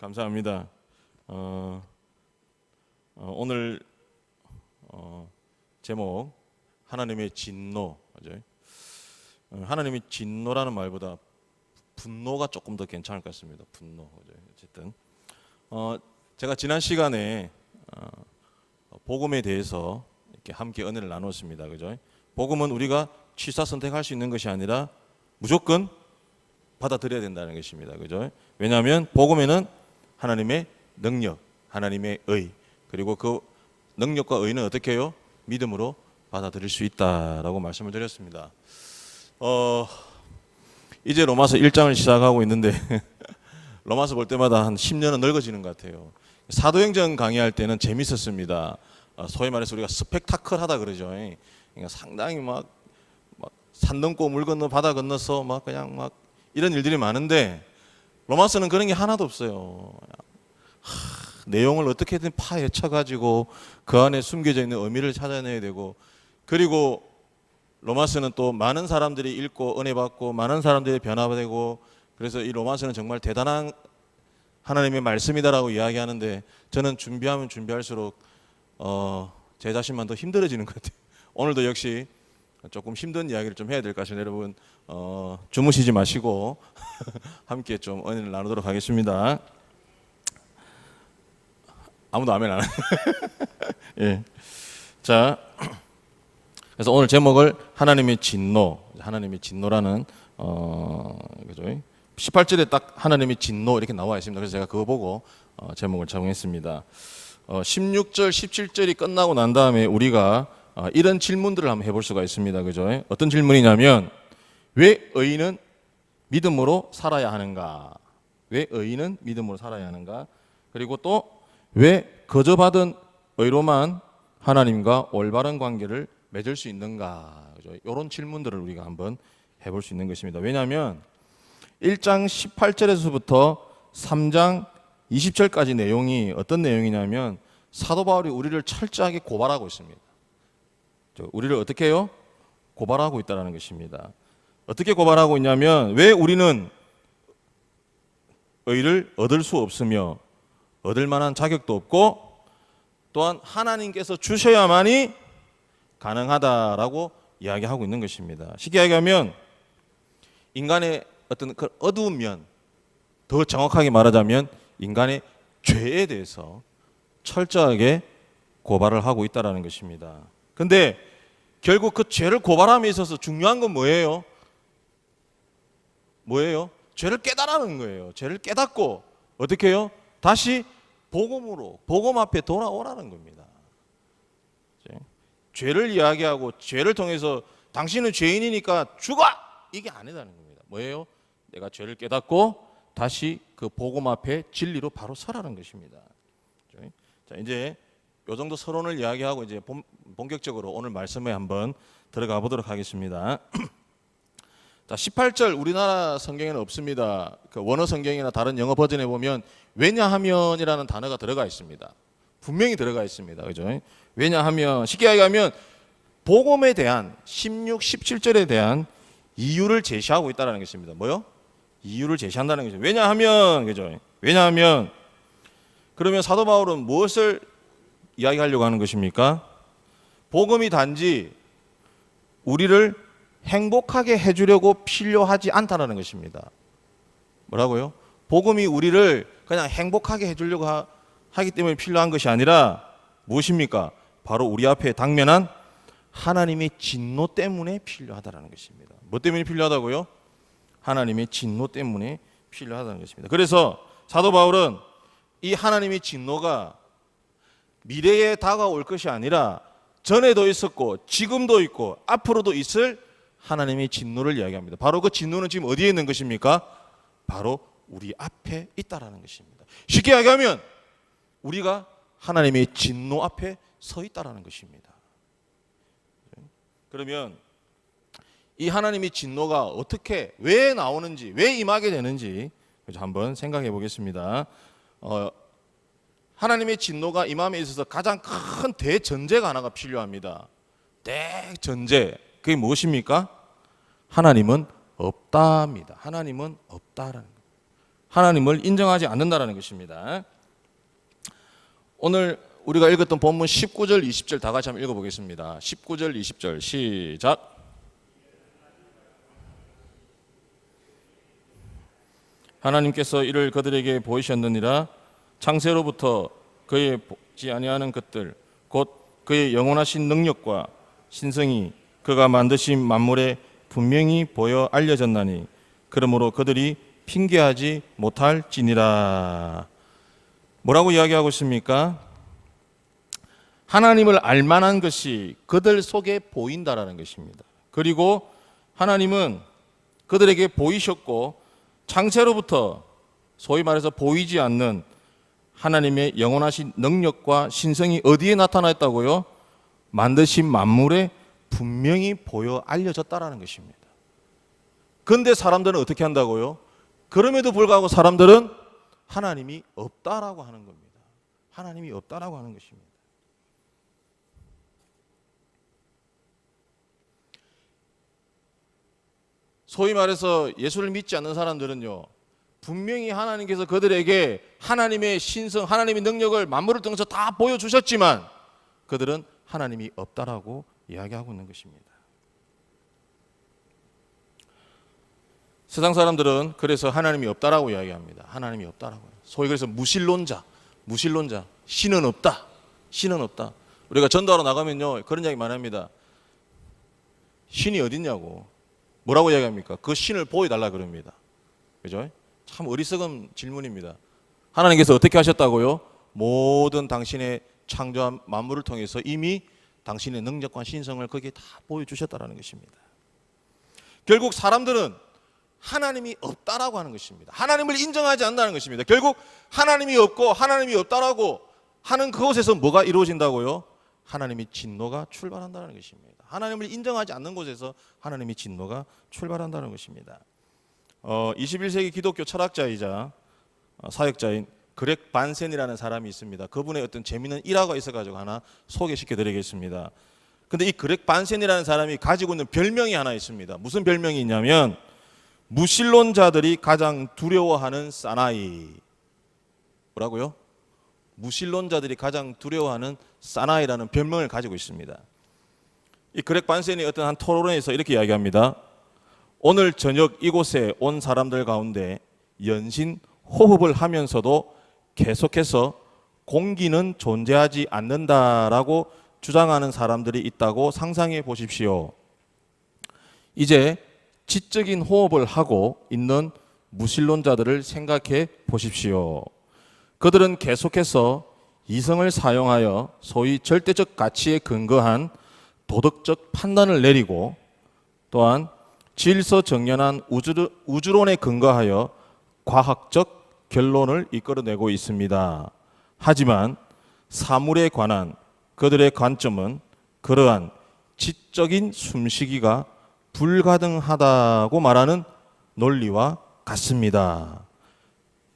감사합니다. 오늘 제목 하나님의 진노. 맞아요? 하나님의 진노라는 말보다 분노가 조금 더 괜찮을 것 같습니다. 분노. 어쨌든 제가 지난 시간에 복음에 대해서 이렇게 함께 은혜를 나눴습니다. 그죠? 복음은 우리가 취사 선택할 수 있는 것이 아니라 무조건 받아들여야 된다는 것입니다. 그죠? 왜냐하면 복음에는 하나님의 능력, 하나님의 의, 그리고 그 능력과 의는 어떻게 해요? 믿음으로 받아들일 수 있다라고 말씀을 드렸습니다. 이제 로마서 1장을 시작하고 있는데 로마서 볼 때마다 한 10년은 늙어지는 것 같아요. 사도행전 강의할 때는 재밌었습니다. 소위 말해서 우리가 스펙타클하다 그러죠. 그러니까 상당히 막 산 넘고 물 건너 바다 건너서 막 그냥 막 이런 일들이 많은데 로마서는 그런 게 하나도 없어요. 내용을 어떻게든 파헤쳐가지고 그 안에 숨겨져 있는 의미를 찾아내야 되고, 그리고 로마서는 또 많은 사람들이 읽고 은혜 받고 많은 사람들이 변화되고, 그래서 이 로마서는 정말 대단한 하나님의 말씀이다라고 이야기하는데 저는 준비하면 준비할수록 제 자신만 더 힘들어지는 것 같아요. 오늘도 역시 조금 힘든 이야기를 좀 해야 될 것 같습니다. 여러분 주무시지 마시고 함께 좀 은혜를 나누도록 하겠습니다. 아무도 아멘 안 해요. 예. 자, 그래서 오늘 제목을 하나님의 진노, 하나님의 진노라는 그죠? 18절에 딱 하나님의 진노 이렇게 나와 있습니다. 그래서 제가 그거 보고 제목을 정했습니다. 16절, 17절이 끝나고 난 다음에 우리가 이런 질문들을 한번 해볼 수가 있습니다. 그죠? 어떤 질문이냐면 왜 의인은 믿음으로 살아야 하는가? 왜 의인은 믿음으로 살아야 하는가? 그리고 또 왜 거저받은 의로만 하나님과 올바른 관계를 맺을 수 있는가? 그죠? 이런 질문들을 우리가 한번 해볼 수 있는 것입니다. 왜냐하면 1장 18절에서부터 3장 20절까지 내용이 어떤 내용이냐면 사도 바울이 우리를 철저하게 고발하고 있습니다. 우리를 어떻게 해요? 고발하고 있다는 것입니다. 어떻게 고발하고 있냐면 왜 우리는 의를 얻을 수 없으며 얻을 만한 자격도 없고 또한 하나님께서 주셔야만이 가능하다라고 이야기하고 있는 것입니다. 쉽게 얘기하면 인간의 어떤 그 어두운 면, 더 정확하게 말하자면 인간의 죄에 대해서 철저하게 고발을 하고 있다는 것입니다. 근데 결국 그 죄를 고발함에 있어서 중요한 건 뭐예요? 뭐예요? 죄를 깨달아는 거예요. 죄를 깨닫고 어떻게 해요? 다시 복음으로, 복음 앞에 돌아오라는 겁니다. 죄를 이야기하고 죄를 통해서 당신은 죄인이니까 죽어! 이게 아니라는 겁니다. 뭐예요? 내가 죄를 깨닫고 다시 그 복음 앞에 진리로 바로 서라는 것입니다. 자, 이제 요 정도 서론을 이야기하고 이제 본격적으로 오늘 말씀에 한번 들어가 보도록 하겠습니다. 자, 18절 우리나라 성경에는 없습니다. 그 원어 성경이나 다른 영어 버전에 보면 왜냐하면이라는 단어가 들어가 있습니다. 분명히 들어가 있습니다. 그죠? 왜냐하면 쉽게 얘기하면 복음에 대한 16, 17절에 대한 이유를 제시하고 있다는 것입니다. 뭐요? 이유를 제시한다는 것이죠. 왜냐하면 그죠? 왜냐하면 그러면 사도 바울은 무엇을 이야기하려고 하는 것입니까? 복음이 단지 우리를 행복하게 해주려고 필요하지 않다는 것입니다. 뭐라고요? 복음이 우리를 그냥 행복하게 해주려고 하기 때문에 필요한 것이 아니라 무엇입니까? 바로 우리 앞에 당면한 하나님의 진노 때문에 필요하다는 것입니다. 뭐 때문에 필요하다고요? 하나님의 진노 때문에 필요하다는 것입니다. 그래서 사도 바울은 이 하나님의 진노가 미래에 다가올 것이 아니라 전에도 있었고 지금도 있고 앞으로도 있을 하나님의 진노를 이야기합니다. 바로 그 진노는 지금 어디에 있는 것입니까? 바로 우리 앞에 있다라는 것입니다. 쉽게 얘기하면 우리가 하나님의 진노 앞에 서 있다라는 것입니다. 그러면 이 하나님의 진노가 어떻게 왜 나오는지 왜 임하게 되는지 한번 생각해 보겠습니다. 하나님의 진노가 임함에 있어서 가장 큰 대전제가 하나가 필요합니다. 대전제. 그게 무엇입니까? 하나님은 없답니다. 하나님은 없다라는 거예요. 하나님을 인정하지 않는다라는 것입니다. 오늘 우리가 읽었던 본문 19절, 20절 다 같이 한번 읽어보겠습니다. 19절, 20절 시작. 하나님께서 이를 그들에게 보이셨느니라. 창세로부터 그의 보지 아니하는 것들 곧 그의 영원하신 능력과 신성이 그가 만드신 만물에 분명히 보여 알려졌나니 그러므로 그들이 핑계하지 못할지니라. 뭐라고 이야기하고 있습니까? 하나님을 알만한 것이 그들 속에 보인다라는 것입니다. 그리고 하나님은 그들에게 보이셨고 창세로부터 소위 말해서 보이지 않는 하나님의 영원하신 능력과 신성이 어디에 나타났다고요? 만드신 만물에 분명히 보여 알려졌다라는 것입니다. 그런데 사람들은 어떻게 한다고요? 그럼에도 불구하고 사람들은 하나님이 없다라고 하는 겁니다. 하나님이 없다라고 하는 것입니다. 소위 말해서 예수를 믿지 않는 사람들은요, 분명히 하나님께서 그들에게 하나님의 신성, 하나님의 능력을 만물을 통해서 다 보여주셨지만 그들은 하나님이 없다라고 이야기하고 있는 것입니다. 세상 사람들은 그래서 하나님이 없다라고 이야기합니다. 하나님이 없다라고. 소위 그래서 무신론자, 신은 없다, 신은 없다. 우리가 전도하러 나가면요 그런 이야기 많이 합니다. 신이 어딨냐고. 뭐라고 이야기합니까? 그 신을 보여달라 그럽니다. 그죠? 참 어리석은 질문입니다. 하나님께서 어떻게 하셨다고요? 모든 당신의 창조한 만물을 통해서 이미 당신의 능력과 신성을 거기에 다 보여주셨다는 것입니다. 결국 사람들은 하나님이 없다라고 하는 것입니다. 하나님을 인정하지 않는다는 것입니다. 결국 하나님이 없고 하나님이 없다라고 하는 그곳에서 뭐가 이루어진다고요? 하나님의 진노가 출발한다는 것입니다. 하나님을 인정하지 않는 곳에서 하나님의 진노가 출발한다는 것입니다. 21세기 기독교 철학자이자 사역자인 그렉 반센이라는 사람이 있습니다. 그분의 어떤 재미있는 일화가 있어가지고 하나 소개시켜 드리겠습니다. 근데 이 그렉 반센이라는 사람이 가지고 있는 별명이 하나 있습니다. 무슨 별명이 있냐면 무신론자들이 가장 두려워하는 사나이. 뭐라고요? 무신론자들이 가장 두려워하는 사나이라는 별명을 가지고 있습니다. 이 그렉 반센이 어떤 한 토론회에서 이렇게 이야기합니다. 오늘 저녁 이곳에 온 사람들 가운데 연신 호흡을 하면서도 계속해서 공기는 존재하지 않는다라고 주장하는 사람들이 있다고 상상해 보십시오. 이제 지적인 호흡을 하고 있는 무신론자들을 생각해 보십시오. 그들은 계속해서 이성을 사용하여 소위 절대적 가치에 근거한 도덕적 판단을 내리고 또한 질서정연한 우주론에 근거하여 과학적 결론을 이끌어내고 있습니다. 하지만 사물에 관한 그들의 관점은 그러한 지적인 숨쉬기가 불가능하다고 말하는 논리와 같습니다.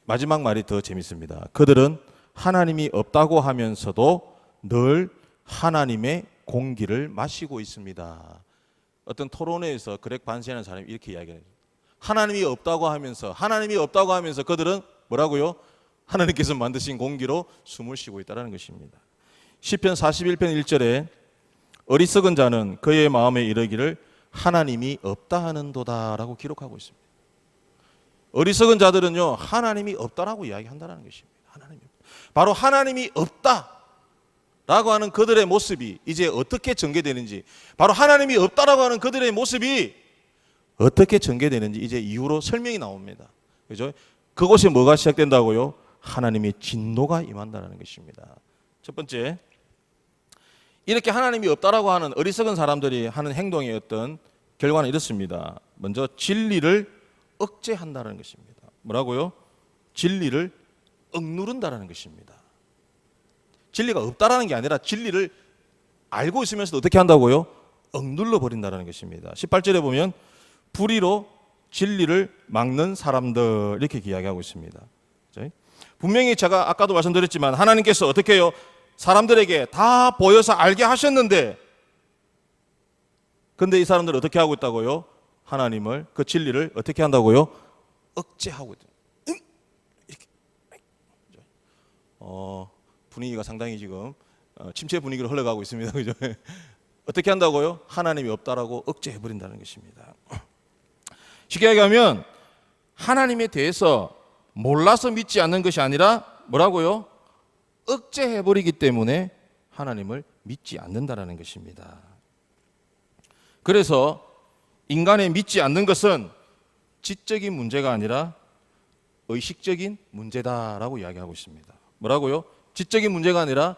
마지막 말이 더 재밌습니다. 그들은 하나님이 없다고 하면서도 늘 하나님의 공기를 마시고 있습니다. 어떤 토론회에서 그렉 반센이라는 사람이 이렇게 이야기해요. 하나님이 없다고 하면서 그들은 뭐라고요? 하나님께서 만드신 공기로 숨을 쉬고 있다는 것입니다. 시편 41편 1절에 어리석은 자는 그의 마음에 이르기를 하나님이 없다 하는도다라고 기록하고 있습니다. 어리석은 자들은요 하나님이 없다라고 이야기한다는 것입니다. 바로 하나님이 없다라고 하는 그들의 모습이 이제 어떻게 전개되는지, 바로 하나님이 없다라고 하는 그들의 모습이 어떻게 전개되는지 이제 이후로 설명이 나옵니다. 그죠? 그곳에 뭐가 시작된다고요? 하나님의 진노가 임한다는 것입니다. 첫 번째, 이렇게 하나님이 없다라고 하는 어리석은 사람들이 하는 행동의 어떤 결과는 이렇습니다. 먼저 진리를 억제한다는 것입니다. 뭐라고요? 진리를 억누른다는 것입니다. 진리가 없다라는 게 아니라 진리를 알고 있으면서도 어떻게 한다고요? 억눌러 버린다는 것입니다. 18절에 보면 불의로 진리를 막는 사람들 이렇게 이야기하고 있습니다. 분명히 제가 아까도 말씀드렸지만 하나님께서 어떻게 해요? 사람들에게 다 보여서 알게 하셨는데 근데 이 사람들은 어떻게 하고 있다고요? 하나님을, 그 진리를 어떻게 한다고요? 억제하고 있다. 분위기가 상당히 지금 침체 분위기로 흘러가고 있습니다. 그죠? 어떻게 한다고요? 하나님이 없다라고 억제해 버린다는 것입니다. 쉽게 얘기하면 하나님에 대해서 몰라서 믿지 않는 것이 아니라 뭐라고요? 억제해 버리기 때문에 하나님을 믿지 않는다라는 것입니다. 그래서 인간의 믿지 않는 것은 지적인 문제가 아니라 의식적인 문제다라고 이야기하고 있습니다. 뭐라고요? 지적인 문제가 아니라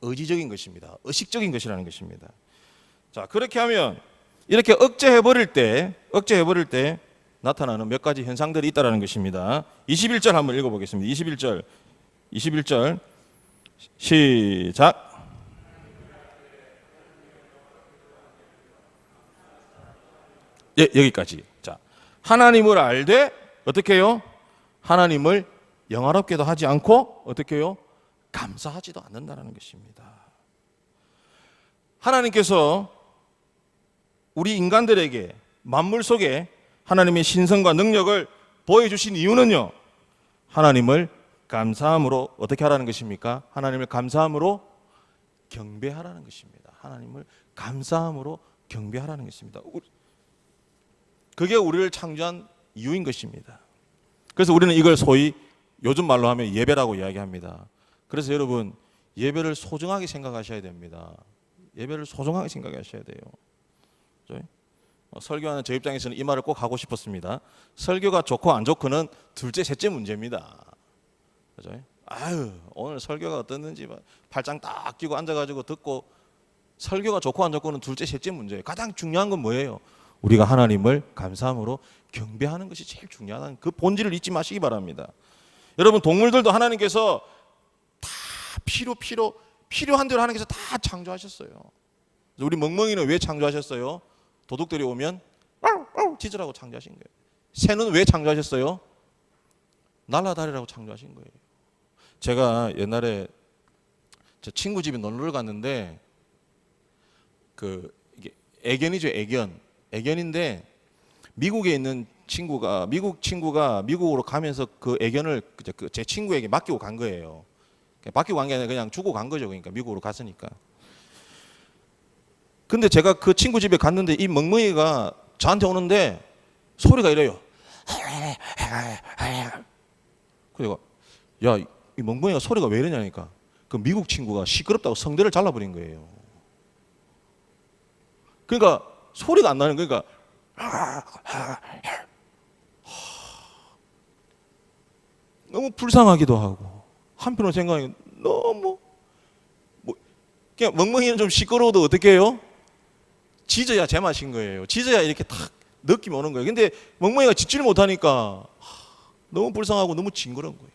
의지적인 것입니다. 의식적인 것이라는 것입니다. 자, 그렇게 하면 이렇게 억제해 버릴 때 나타나는 몇 가지 현상들이 있다라는 것입니다. 21절 한번 읽어 보겠습니다. 21절 시작. 예, 여기까지. 자, 하나님을 알되 어떻게 해요? 하나님을 영화롭게도 하지 않고 어떻게 해요? 감사하지도 않는다는 것입니다. 하나님께서 우리 인간들에게 만물 속에 하나님의 신성과 능력을 보여주신 이유는요, 하나님을 감사함으로 어떻게 하라는 것입니까? 하나님을 감사함으로 경배하라는 것입니다. 하나님을 감사함으로 경배하라는 것입니다. 그게 우리를 창조한 이유인 것입니다. 그래서 우리는 이걸 소위 요즘 말로 하면 예배라고 이야기합니다. 그래서 여러분, 예배를 소중하게 생각하셔야 됩니다. 예배를 소중하게 생각하셔야 돼요. 그렇죠? 설교하는 저 입장에서는 이 말을 꼭 하고 싶었습니다. 설교가 좋고 안 좋고는 둘째, 셋째 문제입니다. 그렇죠? 아유, 오늘 설교가 어떻는지 팔짱 딱 끼고 앉아가지고 듣고, 설교가 좋고 안 좋고는 둘째, 셋째 문제예요. 가장 중요한 건 뭐예요? 우리가 하나님을 감사함으로 경배하는 것이 제일 중요하다는 그 본질을 잊지 마시기 바랍니다. 여러분, 동물들도 하나님께서 다 필요한 대로 하나님께서 다 창조하셨어요. 우리 멍멍이는 왜 창조하셨어요? 도둑들이 오면 짖으라고 창조하신 거예요. 새는 왜 창조하셨어요? 날아다니라고 창조하신 거예요. 제가 옛날에 제 친구 집에 놀러 갔는데 이게 애견이죠, 애견인데 미국에 있는 미국 친구가 미국으로 가면서 그 애견을 제 친구에게 맡기고 간 거예요. 맡기고 간 게 아니라 그냥 주고 간 거죠. 그러니까 미국으로 갔으니까. 근데 제가 그 친구 집에 갔는데 이 멍멍이가 저한테 오는데 소리가 이래요. 그래서 야, 이 멍멍이가 소리가 왜 이러냐니까. 그 미국 친구가 시끄럽다고 성대를 잘라버린 거예요. 그러니까 소리가 안 나는 거니까 너무 불쌍하기도 하고 한편으로 생각하면 너무 그냥 멍멍이는 좀 시끄러워도 어떻게 해요? 짖어야 제맛인 거예요. 짖어야 이렇게 탁 느낌이 오는 거예요. 근데 멍멍이가 짖지를 못하니까 너무 불쌍하고 너무 징그러운 거예요.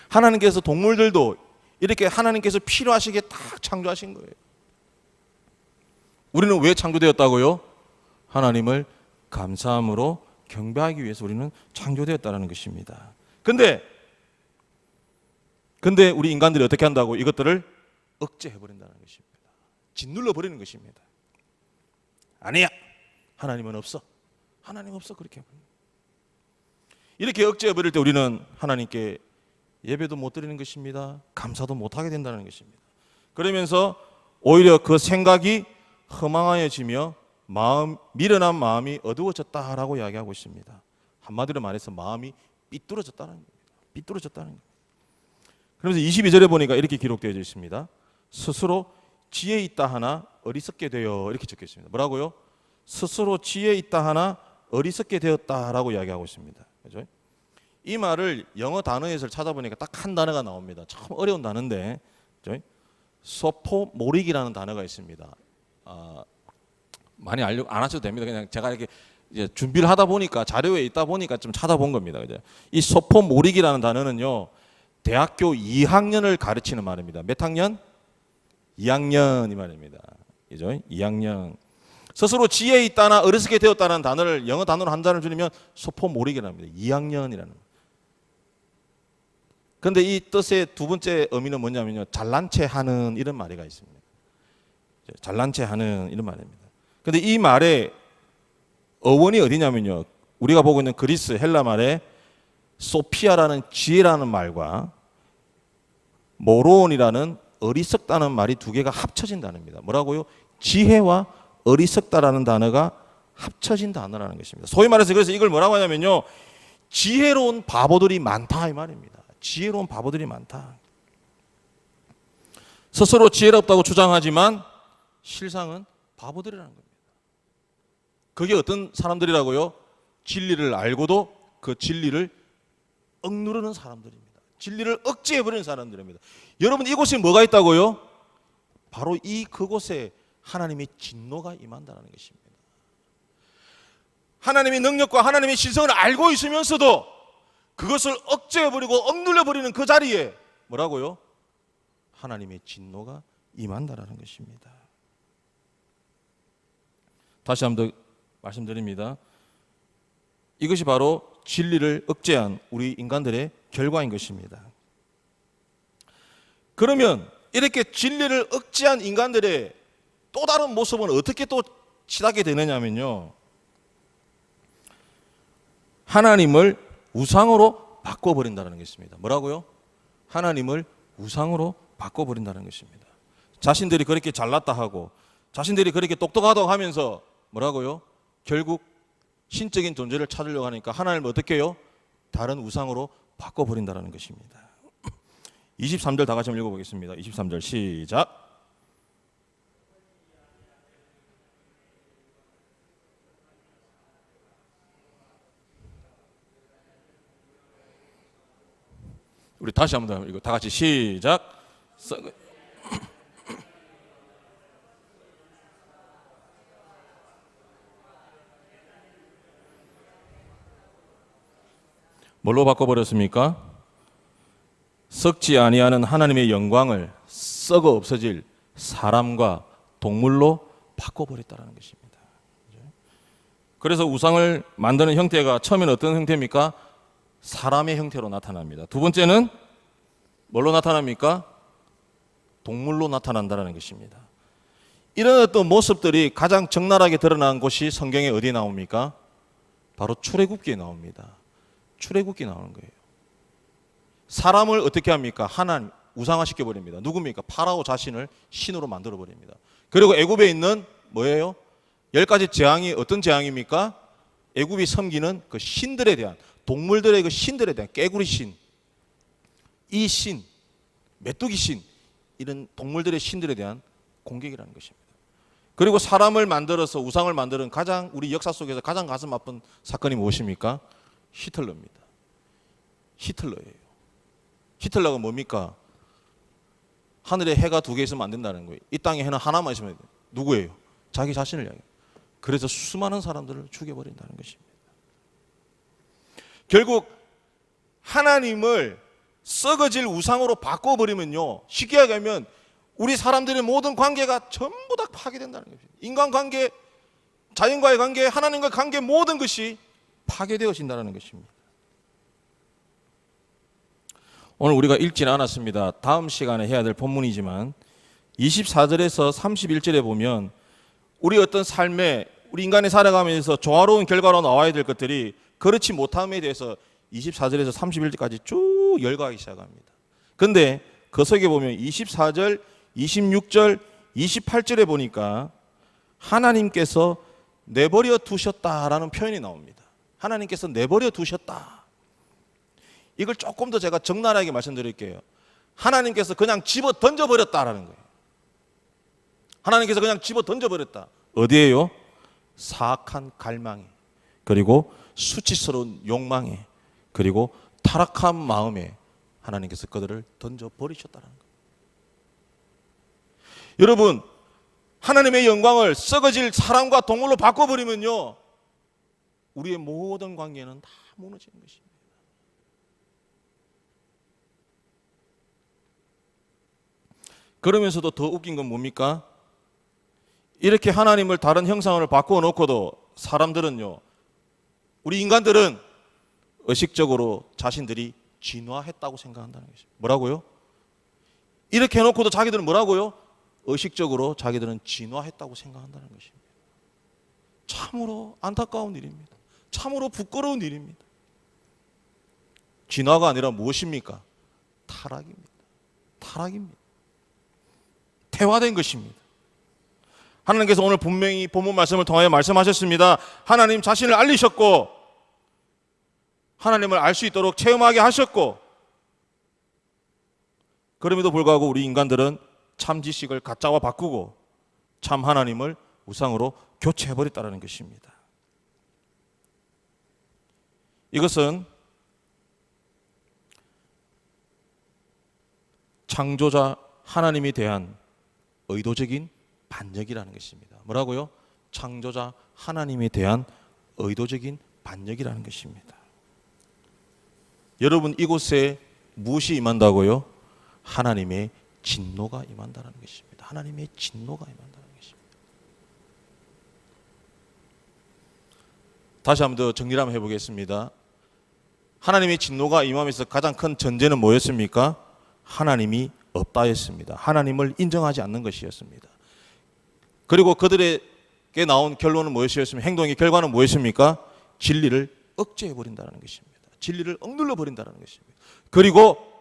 하나님께서 동물들도 이렇게 하나님께서 필요하시게 딱 창조하신 거예요. 우리는 왜 창조되었다고요? 하나님을 감사함으로 경배하기 위해서 우리는 창조되었다는 것입니다. 근데 우리 인간들이 어떻게 한다고? 이것들을 억제해버린다는 것입니다. 짓눌러버리는 것입니다. 아니야, 하나님은 없어. 하나님 없어. 그렇게 해버립니다. 이렇게 억제해버릴 때 우리는 하나님께 예배도 못 드리는 것입니다. 감사도 못하게 된다는 것입니다. 그러면서 오히려 그 생각이 허망하여지며 미련한 마음이 어두워졌다라고 이야기하고 있습니다. 한마디로 말해서 마음이 삐뚤어졌다는 겁니다. 삐뚤어졌다는 겁니다. 그러면서 22절에 보니까 이렇게 기록되어 있습니다. 스스로 지혜 있다 하나 어리석게 되어, 이렇게 적혀 있습니다. 뭐라고요? 스스로 지혜 있다 하나 어리석게 되었다라고 이야기하고 있습니다. 그렇죠? 이 말을 영어 단어에서 찾아보니까 딱 한 단어가 나옵니다. 참 어려운 단어인데, 그렇죠? 소포모릭이라는 단어가 있습니다. 많이 안 하셔도 됩니다. 그냥 제가 이렇게 이제 준비를 하다 보니까 자료에 있다 보니까 좀 찾아본 겁니다. 그죠? 이 소포모릭이라는 단어는요, 대학교 2학년을 가르치는 말입니다. 몇 학년? 2학년 이 말입니다. 그죠? 2학년. 스스로 지혜 있다나 어리석게 되었다는 단어를 영어 단어로 한 단어를 줄이면 소포모릭이라는 겁니다. 2학년이라는. 그런데 이 뜻의 두 번째 의미는 뭐냐면요, 잘난 체 하는 이런 말이 있습니다. 잘난 체 하는 이런 말입니다. 그런데 이 말의 어원이 어디냐면요, 우리가 보고 있는 그리스 헬라 말에 소피아라는 지혜라는 말과 모론이라는 어리석다는 말이 두 개가 합쳐진 단어입니다. 뭐라고요? 지혜와 어리석다라는 단어가 합쳐진 단어라는 것입니다. 소위 말해서 그래서 이걸 뭐라고 하냐면요, 지혜로운 바보들이 많다 이 말입니다. 지혜로운 바보들이 많다. 스스로 지혜롭다고 주장하지만 실상은 바보들이라는 겁니다. 그게 어떤 사람들이라고요? 진리를 알고도 그 진리를 억누르는 사람들입니다. 진리를 억제해버리는 사람들입니다. 여러분, 이곳에 뭐가 있다고요? 바로 그곳에 하나님의 진노가 임한다는 것입니다. 하나님의 능력과 하나님의 신성을 알고 있으면서도 그것을 억제해버리고 억눌려버리는 그 자리에 뭐라고요? 하나님의 진노가 임한다는 것입니다. 다시 한번 더 말씀드립니다. 이것이 바로 진리를 억제한 우리 인간들의 결과인 것입니다. 그러면 이렇게 진리를 억제한 인간들의 또 다른 모습은 어떻게 또 치닫게 되느냐면요, 하나님을 우상으로 바꿔버린다는 것입니다. 뭐라고요? 하나님을 우상으로 바꿔버린다는 것입니다. 자신들이 그렇게 잘났다 하고 자신들이 그렇게 똑똑하다고 하면서 뭐라고요? 결국 신적인 존재를 찾으려고 하니까 하나님을 어떻게 해요? 다른 우상으로 바꿔버린다는 것입니다. 23절 다 같이 한번 읽어보겠습니다. 23절 시작. 우리 다시 한번 더 읽어. 다 같이 시작. 뭘로 바꿔버렸습니까? 썩지 아니하는 하나님의 영광을 썩어 없어질 사람과 동물로 바꿔버렸다는 것입니다. 그래서 우상을 만드는 형태가 처음에는 어떤 형태입니까? 사람의 형태로 나타납니다. 두 번째는 뭘로 나타납니까? 동물로 나타난다는 것입니다. 이런 어떤 모습들이 가장 적나라하게 드러난 곳이 성경에 어디에 나옵니까? 바로 출애굽기에 나옵니다. 출애굽기에 나오는 거예요. 사람을 어떻게 합니까? 하나님 우상화시켜 버립니다. 누굽니까? 파라오 자신을 신으로 만들어 버립니다. 그리고 애굽에 있는 뭐예요? 10가지 재앙이 어떤 재앙입니까? 애굽이 섬기는 그 신들에 대한, 동물들의 그 신들에 대한, 깨구리 신, 이 신, 메뚜기 신, 이런 동물들의 신들에 대한 공격이라는 것입니다. 그리고 사람을 만들어서 우상을 만드는 가장 우리 역사 속에서 가장 가슴 아픈 사건이 무엇입니까? 히틀러입니다. 히틀러예요. 히틀러가 뭡니까? 하늘에 해가 두 개 있으면 안 된다는 거예요. 이 땅에 해는 하나만 있으면 돼요. 누구예요? 자기 자신을 향해. 그래서 수많은 사람들을 죽여버린다는 것입니다. 결국 하나님을 썩어질 우상으로 바꿔버리면요, 쉽게 얘기하면 우리 사람들의 모든 관계가 전부 다 파괴된다는 것입니다. 인간관계, 자연과의 관계, 하나님과의 관계, 모든 것이 파괴되어진다는 것입니다. 오늘 우리가 읽지는 않았습니다. 다음 시간에 해야 될 본문이지만 24절에서 31절에 보면 우리 어떤 삶에, 우리 인간이 살아가면서 조화로운 결과로 나와야 될 것들이 그렇지 못함에 대해서 24절에서 31절까지 쭉 열거하기 시작합니다. 그런데 그 속에 보면 24절, 26절, 28절에 보니까 하나님께서 내버려 두셨다라는 표현이 나옵니다. 하나님께서 내버려 두셨다. 이걸 조금 더 제가 적나라하게 말씀드릴게요. 하나님께서 그냥 집어 던져버렸다라는 거예요. 하나님께서 그냥 집어 던져버렸다. 어디에요? 사악한 갈망에, 그리고 수치스러운 욕망에, 그리고 타락한 마음에 하나님께서 그들을 던져버리셨다는 거예요. 여러분, 하나님의 영광을 썩어질 사람과 동물로 바꿔버리면요, 우리의 모든 관계는 다 무너지는 것입니다. 그러면서도 더 웃긴 건 뭡니까? 이렇게 하나님을 다른 형상을 바꾸어 놓고도 사람들은요, 우리 인간들은 의식적으로 자신들이 진화했다고 생각한다는 것입니다. 뭐라고요? 이렇게 해놓고도 자기들은 뭐라고요? 의식적으로 자기들은 진화했다고 생각한다는 것입니다. 참으로 안타까운 일입니다. 참으로 부끄러운 일입니다. 진화가 아니라 무엇입니까? 타락입니다. 타락입니다. 퇴화된 것입니다. 하나님께서 오늘 분명히 본문 말씀을 통하여 말씀하셨습니다. 하나님 자신을 알리셨고 하나님을 알 수 있도록 체험하게 하셨고, 그럼에도 불구하고 우리 인간들은 참 지식을 가짜와 바꾸고 참 하나님을 우상으로 교체해버렸다는 것입니다. 이것은 창조자 하나님에 대한 의도적인 반역이라는 것입니다. 뭐라고요? 창조자 하나님에 대한 의도적인 반역이라는 것입니다. 여러분, 이곳에 무엇이 임한다고요? 하나님의 진노가 임한다는 것입니다. 하나님의 진노가 임한다는 것입니다. 다시 한번 더 정리를 한번 해보겠습니다. 하나님의 진노가 임하면서 가장 큰 전제는 뭐였습니까? 하나님이 없다였습니다. 하나님을 인정하지 않는 것이었습니다. 그리고 그들에게 나온 결론은 무엇이었습니까? 행동의 결과는 무엇입니까? 진리를 억제해버린다는 것입니다. 진리를 억눌러 버린다는 것입니다. 그리고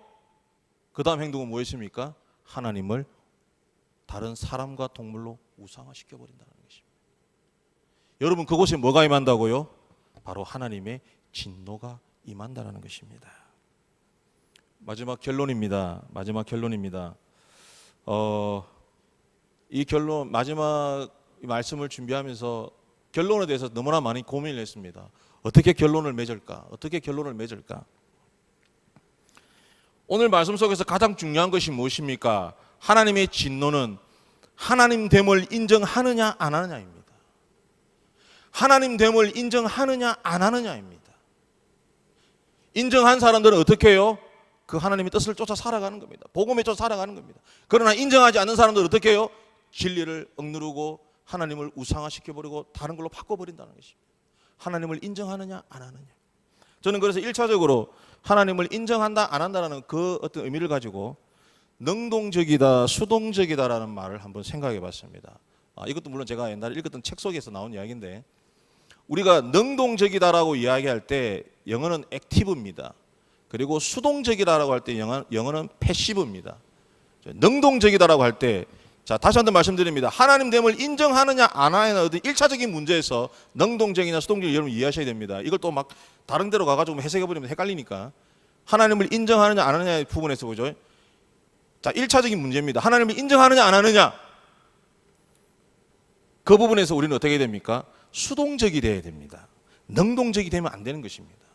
그 다음 행동은 무엇입니까? 하나님을 다른 사람과 동물로 우상화시켜 버린다는 것입니다. 여러분, 그곳에 뭐가 임한다고요? 바로 하나님의 진노가 임한다는 것입니다. 마지막 결론입니다. 이 결론, 마지막 말씀을 준비하면서 결론에 대해서 너무나 많이 고민을 했습니다. 어떻게 결론을 맺을까? 오늘 말씀 속에서 가장 중요한 것이 무엇입니까? 하나님의 진노는 하나님됨을 인정하느냐 안 하느냐입니다. 하나님됨을 인정하느냐 안 하느냐입니다. 인정한 사람들은 어떻게 해요? 그 하나님의 뜻을 쫓아 살아가는 겁니다. 복음에 쫓아 살아가는 겁니다. 그러나 인정하지 않는 사람들은 어떻게 해요? 진리를 억누르고 하나님을 우상화시켜버리고 다른 걸로 바꿔버린다는 것입니다. 하나님을 인정하느냐 안 하느냐. 저는 그래서 1차적으로 하나님을 인정한다 안 한다라는 그 어떤 의미를 가지고 능동적이다 수동적이다라는 말을 한번 생각해 봤습니다. 이것도 물론 제가 옛날에 읽었던 책 속에서 나온 이야기인데, 우리가 능동적이다라고 이야기할 때 영어는 액티브입니다. 그리고 수동적이다라고 할 때 영어는 패시브입니다. 능동적이다라고 할 때, 자, 다시 한번 말씀드립니다. 하나님됨을 인정하느냐 안 하느냐 어떤 1차적인 문제에서 능동적이냐 수동적이냐 여러분 이해하셔야 됩니다. 이걸 또 막 다른 데로 가가지고 해석해버리면 헷갈리니까 하나님을 인정하느냐 안 하느냐의 부분에서 보죠. 자, 1차적인 문제입니다. 하나님을 인정하느냐 안 하느냐, 그 부분에서 우리는 어떻게 됩니까? 수동적이 돼야 됩니다. 능동적이 되면 안 되는 것입니다.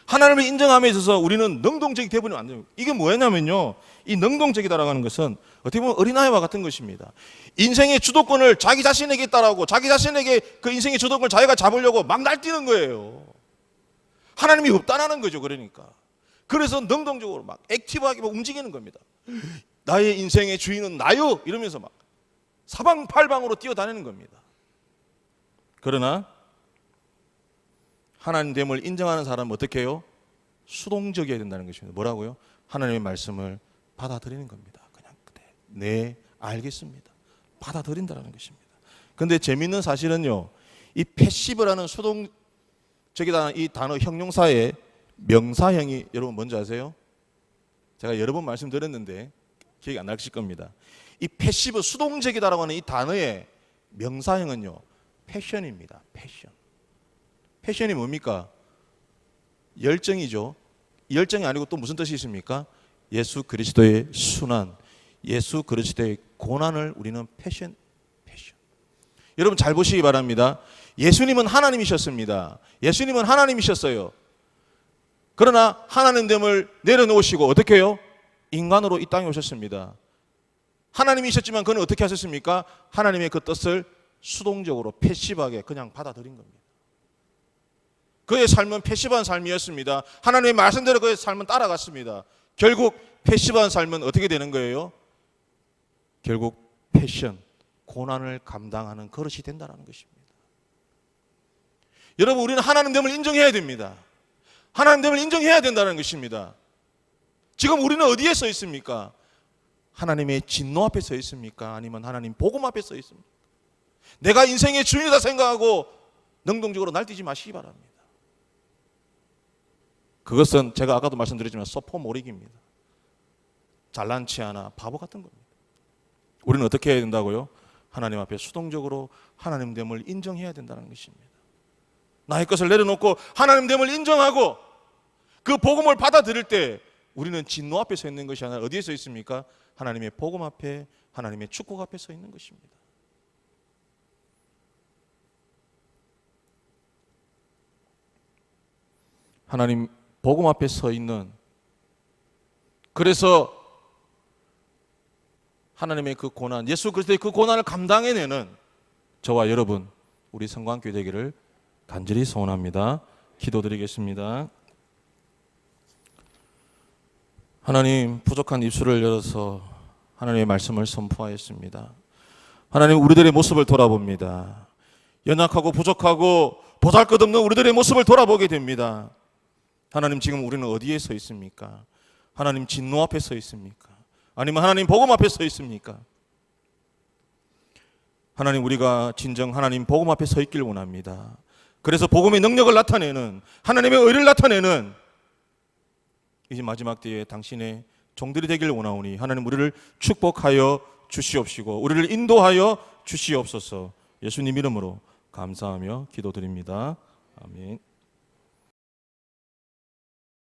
하나님을 인정함에 있어서 우리는 능동적이 되어버리면 안 돼요. 이게 뭐냐면요, 이 능동적이다라고 하는 것은 어떻게 보면 어린아이와 같은 것입니다. 인생의 주도권을 자기 자신에게 있다라고, 자기 자신에게 그 인생의 주도권을 자기가 잡으려고 막 날뛰는 거예요. 하나님이 없다라는 거죠. 그러니까 그래서 능동적으로 막 액티브하게 막 움직이는 겁니다. 나의 인생의 주인은 나요 이러면서 막 사방팔방으로 뛰어다니는 겁니다. 그러나 하나님됨을 인정하는 사람은 어떻게 해요? 수동적이어야 된다는 것입니다. 뭐라고요? 하나님의 말씀을 받아들이는 겁니다. 그냥 네, 알겠습니다. 받아들인다는 것입니다. 그런데 재미있는 사실은요, 이 패시브라는 수동적이라는 이 단어 형용사의 명사형이 여러분 뭔지 아세요? 제가 여러 번 말씀드렸는데 기억이 안 나실 겁니다. 이 패시브, 수동적이다라고 하는 이 단어의 명사형은요, 패션입니다. 패션이 뭡니까? 열정이죠. 열정이 아니고 또 무슨 뜻이 있습니까? 예수 그리스도의 순환, 예수 그리스도의 고난을 우리는 패션. 여러분 잘 보시기 바랍니다. 예수님은 하나님이셨습니다. 예수님은 하나님이셨어요. 그러나 하나님됨을 내려놓으시고 어떻게 해요? 인간으로 이 땅에 오셨습니다. 하나님이셨지만 그는 어떻게 하셨습니까? 하나님의 그 뜻을 수동적으로 패시브하게 그냥 받아들인 겁니다. 그의 삶은 패시브한 삶이었습니다. 하나님의 말씀대로 그의 삶은 따라갔습니다. 결국 패시브한 삶은 어떻게 되는 거예요? 결국 패션, 고난을 감당하는 그릇이 된다는 것입니다. 여러분, 우리는 하나님됨을 인정해야 됩니다. 하나님됨을 인정해야 된다는 것입니다. 지금 우리는 어디에 서 있습니까? 하나님의 진노 앞에 서 있습니까? 아니면 하나님 복음 앞에 서 있습니까? 내가 인생의 주인이다 생각하고 능동적으로 날뛰지 마시기 바랍니다. 그것은 제가 아까도 말씀드렸지만 소포모릭입니다. 잘난 체 하나 바보 같은 겁니다. 우리는 어떻게 해야 된다고요? 하나님 앞에 수동적으로 하나님 됨을 인정해야 된다는 것입니다. 나의 것을 내려놓고 하나님 됨을 인정하고 그 복음을 받아들일 때 우리는 진노 앞에 서 있는 것이 아니라 어디에 서 있습니까? 하나님의 복음 앞에, 하나님의 축복 앞에 서 있는 것입니다. 하나님 복음 앞에 서 있는, 그래서 하나님의 그 고난, 예수 그리스도의 그 고난을 감당해내는 저와 여러분, 우리 성광교회 되기를 간절히 소원합니다. 기도드리겠습니다. 하나님, 부족한 입술을 열어서 하나님의 말씀을 선포하였습니다. 하나님, 우리들의 모습을 돌아봅니다. 연약하고 부족하고 보잘것없는 우리들의 모습을 돌아보게 됩니다. 하나님, 지금 우리는 어디에 서 있습니까? 하나님 진노 앞에 서 있습니까? 아니면 하나님 복음 앞에 서 있습니까? 하나님, 우리가 진정 하나님 복음 앞에 서 있길 원합니다. 그래서 복음의 능력을 나타내는, 하나님의 의를 나타내는 이제 마지막 때에 당신의 종들이 되길 원하오니 하나님, 우리를 축복하여 주시옵시고 우리를 인도하여 주시옵소서. 예수님 이름으로 감사하며 기도드립니다. 아멘.